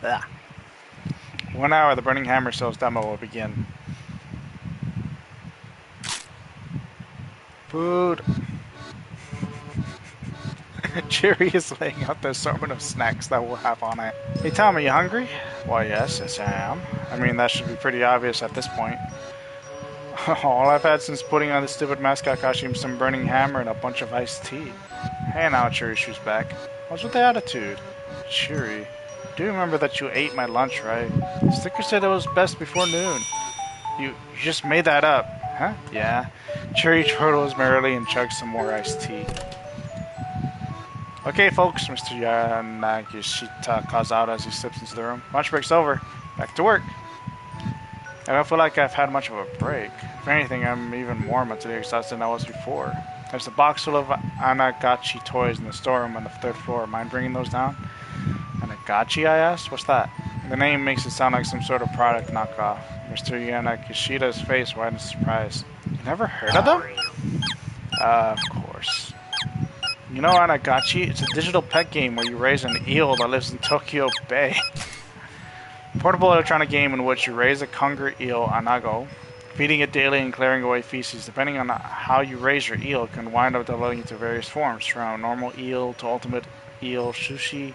Ugh. 1 hour, the Burning Hammer Cells demo will begin. Food. Jerry is laying out the assortment of snacks that we'll have on it. Hey Tom, are you hungry? Why yes I am. I mean, that should be pretty obvious at this point. All I've had since putting on the stupid mascot costume is some burning hammer and a bunch of iced tea. Hey now, Cheery Shoes back. What's with the attitude? Cheery, do you remember that you ate my lunch, right? Sticker said it was best before noon. You just made that up. Huh? Yeah. Cheery chortles merrily and chugs some more iced tea. Okay, folks, Mr. Yanagishita calls out as he steps into the room. Lunch break's over. Back to work. I don't feel like I've had much of a break. If anything, I'm even more mentally exhausted than I was before. There's a box full of Anagachi toys in the storeroom on the 3rd floor. Mind bringing those down? Anagachi, I asked? What's that? The name makes it sound like some sort of product knockoff. Mr. Yanagishita's face widened in surprise. You never heard of them? Of course. You know Anagachi? It's a digital pet game where you raise an eel that lives in Tokyo Bay. Portable electronic game in which you raise a conger eel, anago, feeding it daily and clearing away feces. Depending on how you raise your eel, can wind up developing into various forms, from normal eel to ultimate eel sushi. You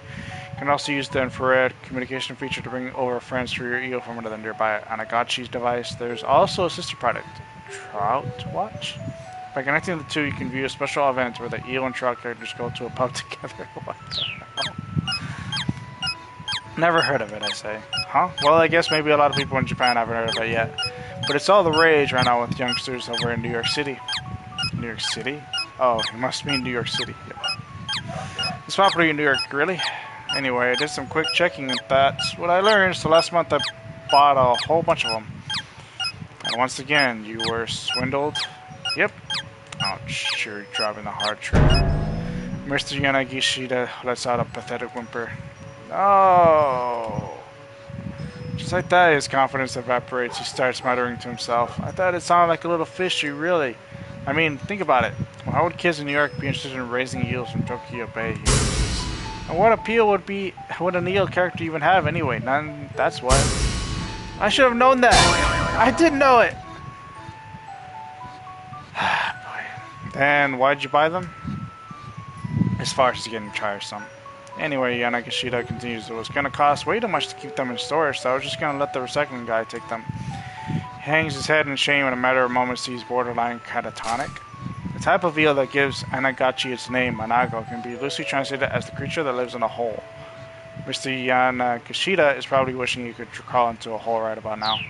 can also use the infrared communication feature to bring over friends to your eel from another nearby Anagachi's device. There's also a sister product, Trout Watch. By connecting the two, you can view a special event where the eel and trout characters go to a pub together. What the hell? Never heard of it, I say. Huh? Well, I guess maybe a lot of people in Japan haven't heard of it yet. But it's all the rage right now with youngsters over in New York City. New York City? Oh, it must mean New York City. Yep. It's popular in New York, really? Anyway, I did some quick checking and that's what I learned. So last month I bought a whole bunch of them. And once again, you were swindled? Yep. Ouch, sure, driving the hard truth. Mr. Yanagishita lets out a pathetic whimper. No. Just like that, his confidence evaporates. He starts muttering to himself. I thought it sounded like a little fishy, really. I mean, think about it. Well, how would kids in New York be interested in raising eels from Tokyo Bay? And what appeal would an eel character even have anyway? None. That's what. I should have known that. I didn't know it. Boy. Then why'd you buy them? As far as getting tiresome. Anyway, Yanagishita continues, it was going to cost way too much to keep them in storage, so I was just going to let the recycling guy take them. He hangs his head in shame in a matter of moments he's borderline catatonic. The type of eel that gives Anagachi its name, Anago, can be loosely translated as the creature that lives in a hole. Mr. Yanagishita is probably wishing he could crawl into a hole right about now.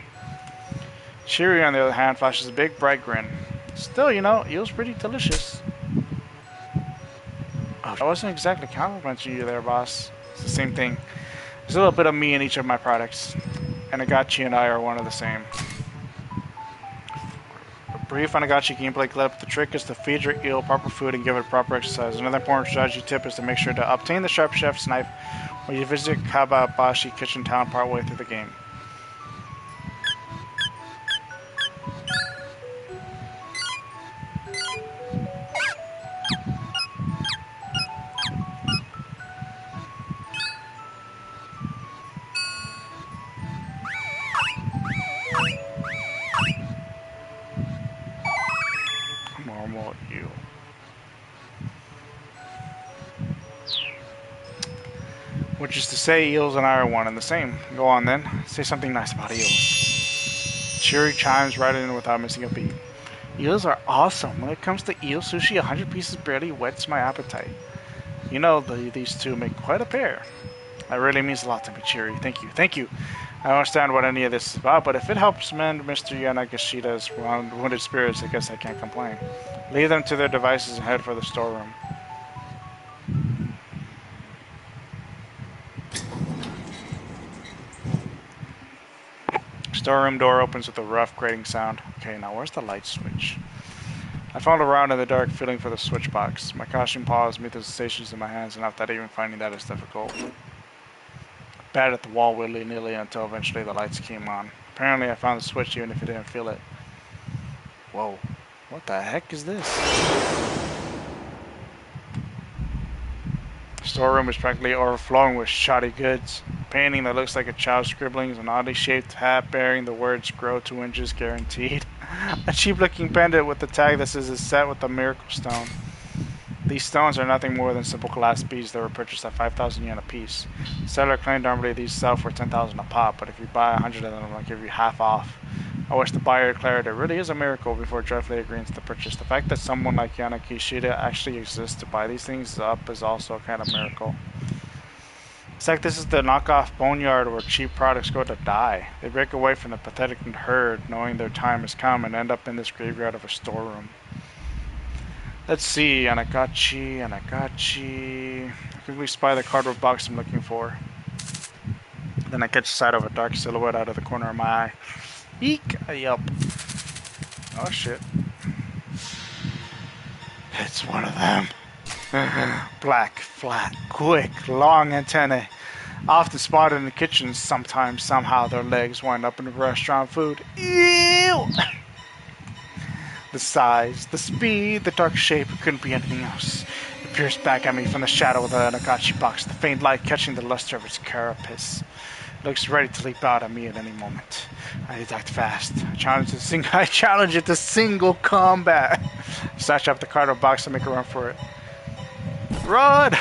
Shiri, on the other hand, flashes a big, bright grin. Still, you know, eel's pretty delicious. I wasn't exactly complimenting you there, boss. It's the same thing. There's a little bit of me in each of my products. Anagachi and I are one of the same. A brief Anagachi gameplay clip. The trick is to feed your eel proper food and give it proper exercise. Another important strategy tip is to make sure to obtain the Sharp Chef's knife when you visit Kababashi Kitchen Town partway through the game. Normal eel. Which is to say, eels and I are one and the same. Go on then. Say something nice about eels. Cheery chimes right in without missing a beat. Eels are awesome. When it comes to eel sushi, 100 pieces barely whets my appetite. You know, these two make quite a pair. That really means a lot to me, Cheery. Thank you. Thank you. I don't understand what any of this is about, but if it helps mend Mr. Yanagishita's wounded spirits, I guess I can't complain. Leave them to their devices and head for the storeroom. Storeroom door opens with a rough grating sound. Okay, now where's the light switch? I found around in the dark, feeling for the switch box. My costume paws meet the sensations in my hands, and after that, even finding that is difficult. Batted at the wall willy-nilly until eventually the lights came on. Apparently, I found the switch even if I didn't feel it. Whoa, what the heck is this? The storeroom is practically overflowing with shoddy goods. A painting that looks like a child's scribblings, an oddly shaped hat bearing the words "Grow 2 inches guaranteed." A cheap-looking pendant with the tag that says it's set with a miracle stone. These stones are nothing more than simple glass beads that were purchased at 5,000 yen a piece. The seller claimed normally these sell for 10,000 a pop, but if you buy 100 of them, I'll give you half off. I wish the buyer declared it really is a miracle before joyfully agreeing to the purchase. The fact that someone like Yanaki Ishida actually exists to buy these things up is also a kind of miracle. It's like this is the knockoff boneyard where cheap products go to die. They break away from the pathetic herd knowing their time has come and end up in this graveyard of a storeroom. Let's see, Anagachi. I quickly spy the cardboard box I'm looking for. Then I catch sight of a dark silhouette out of the corner of my eye. Eek! I yelp. Oh shit. It's one of them. Black, flat, quick, long antennae. Often spotted in the kitchens, sometimes, somehow their legs wind up in the restaurant food. Ew! The size, the speed, the dark shape, it couldn't be anything else. It pierced back at me from the shadow of the Anagachi box, the faint light catching the luster of its carapace. It looks ready to leap out at me at any moment. I need to act fast. I challenge it to single combat. Snatch up the cardboard box and make a run for it. Run!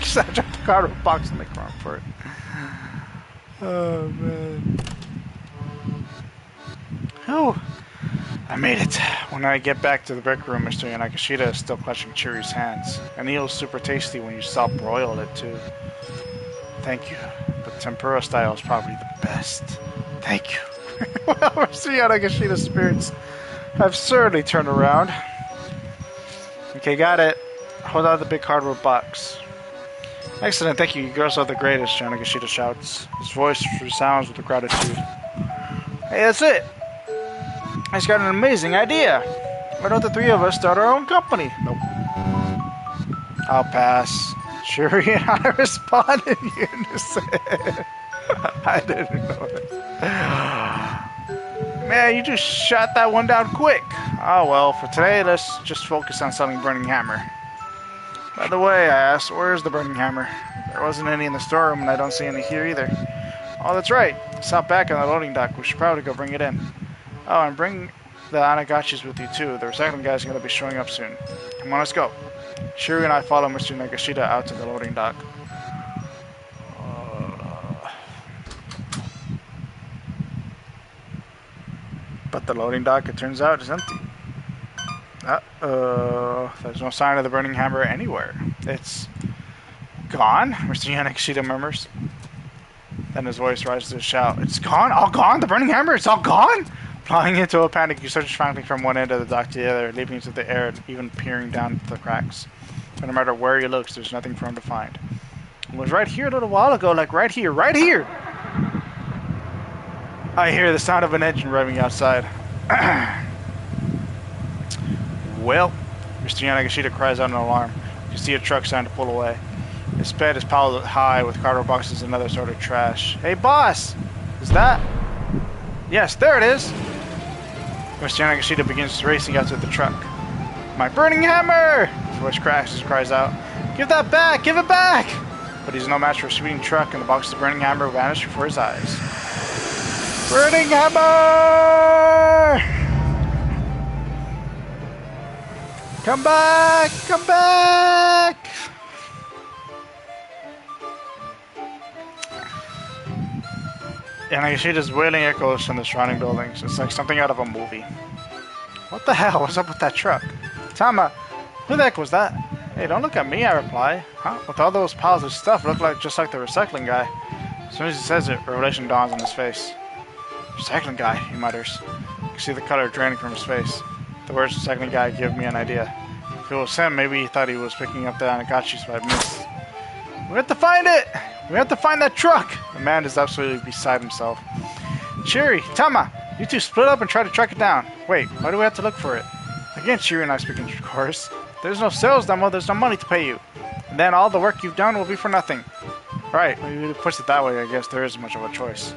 Snatch up the cardboard box and make a run for it. Oh man. Oh, I made it. When I get back to the brick room, Mr. Yanagishita is still clutching Chiri's hands. And eel's super tasty when you self-broil it, too. Thank you. But tempura style is probably the best. Thank you. Well, Mr. Yanagishita's spirits have certainly turned around. Okay, got it. Hold out the big cardboard box. Excellent, thank you. You girls are the greatest, Yanagishita shouts. His voice resounds with gratitude. Hey, that's it. I just got an amazing idea. Why don't the three of us start our own company? Nope. I'll pass. Shuri and I respond in unison. I didn't know that. Man, you just shot that one down quick. Oh well, for today, let's just focus on selling Burning Hammer. By the way, I asked, where's the Burning Hammer? There wasn't any in the storeroom, and I don't see any here either. Oh, that's right. It's out back on the loading dock. We should probably go bring it in. Oh, and bring the Anagachis with you too. The recycling guy's going to be showing up soon. Come on, let's go. Shuri and I follow Mr. Nagashita out to the loading dock. But the loading dock, it turns out, is empty. Uh-oh. There's no sign of the Burning Hammer anywhere. It's gone? Mr. Yanagishita murmurs. Then his voice rises to a shout. It's gone? All gone? The Burning Hammer? It's all gone? Flying into a panic, he searches frantically from one end of the dock to the other, leaping into the air, even peering down the cracks. But no matter where he looks, there's nothing for him to find. It was right here a little while ago, like right here, right here! I hear the sound of an engine revving outside. Well, Mr. Yanagishita cries out in alarm. You see a truck starting to pull away. Its bed is piled high with cardboard boxes and other sort of trash. Hey, boss! Is that? Yes, there it is! Mr. Yanagishita begins racing out to the truck. My Burning Hammer! His voice cracks as he cries out. Give that back! Give it back! But he's no match for a speeding truck, and the box of Burning Hammer vanished before his eyes. Burning Hammer! Come back! Come back! Yanagishita's wailing echoes from the surrounding buildings. It's like something out of a movie. What the hell? What's up with that truck? Tama, who the heck was that? Hey, don't look at me, I reply. Huh? With all those piles of stuff, look like just like the recycling guy. As soon as he says it, revelation dawns on his face. Recycling guy, he mutters. You can see the color draining from his face. The words recycling guy give me an idea. If it was him, maybe he thought he was picking up the Anagachis by miss. We have to find it! We have to find that truck! The man is absolutely beside himself. Shiri, Tama, you two split up and try to track it down. Wait, why do we have to look for it? Again, Shiri and I speak in chorus. There's no sales demo, there's no money to pay you. And then all the work you've done will be for nothing. Right, when you push it that way, I guess there isn't much of a choice.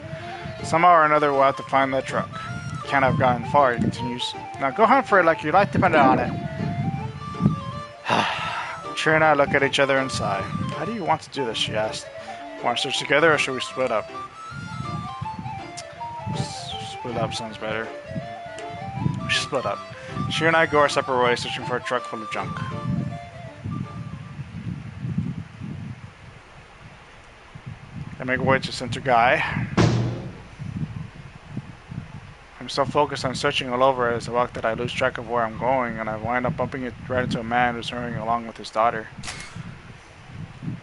Somehow or another, we'll have to find that truck. Can't have gotten far, he continues. Now go hunt for it like your life depended on it. Shira and I look at each other and sigh. How do you want to do this? She asked. Want to search together or should we split up? Split up sounds better. We should split up. Shira and I go our separate ways, searching for a truck full of junk. I make my way to Center Guy. I'm so focused on searching all over as I walk that I lose track of where I'm going, and I wind up bumping it right into a man who's hurrying along with his daughter.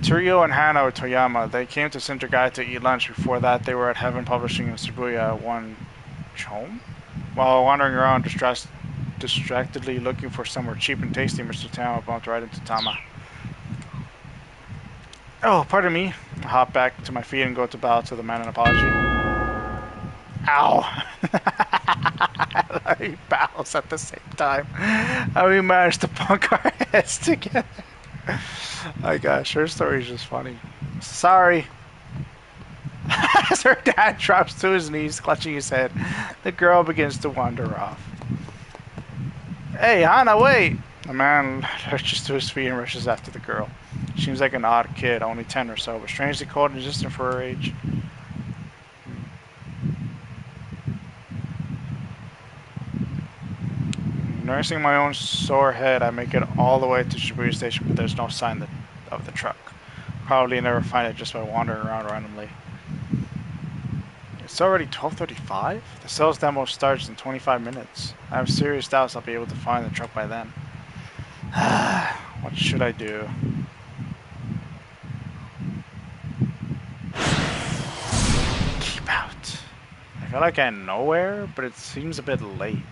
Tsuruyo and Hana are Toyama. They came to Center Guy to eat lunch. Before that, they were at Heaven Publishing in Shibuya, one Chome? While wandering around distractedly looking for somewhere cheap and tasty, Mr. Tama bumped right into Tama. Oh, pardon me. I hop back to my feet and go to bow to the man in apology. Ow! He bows at the same time. How we managed to punk our heads together. My gosh, her story is just funny. Sorry. As her dad drops to his knees, clutching his head, the girl begins to wander off. Hey, Hana, wait! The man lurches to his feet and rushes after the girl. She seems like an odd kid, only 10 or so, but strangely cold and distant for her age. Nursing my own sore head, I make it all the way to Shibuya Station, but there's no sign of the truck. Probably never find it just by wandering around randomly. It's already 12:35? The sales demo starts in 25 minutes. I have serious doubts I'll be able to find the truck by then. What should I do? Keep out. I feel like I know where, but it seems a bit late.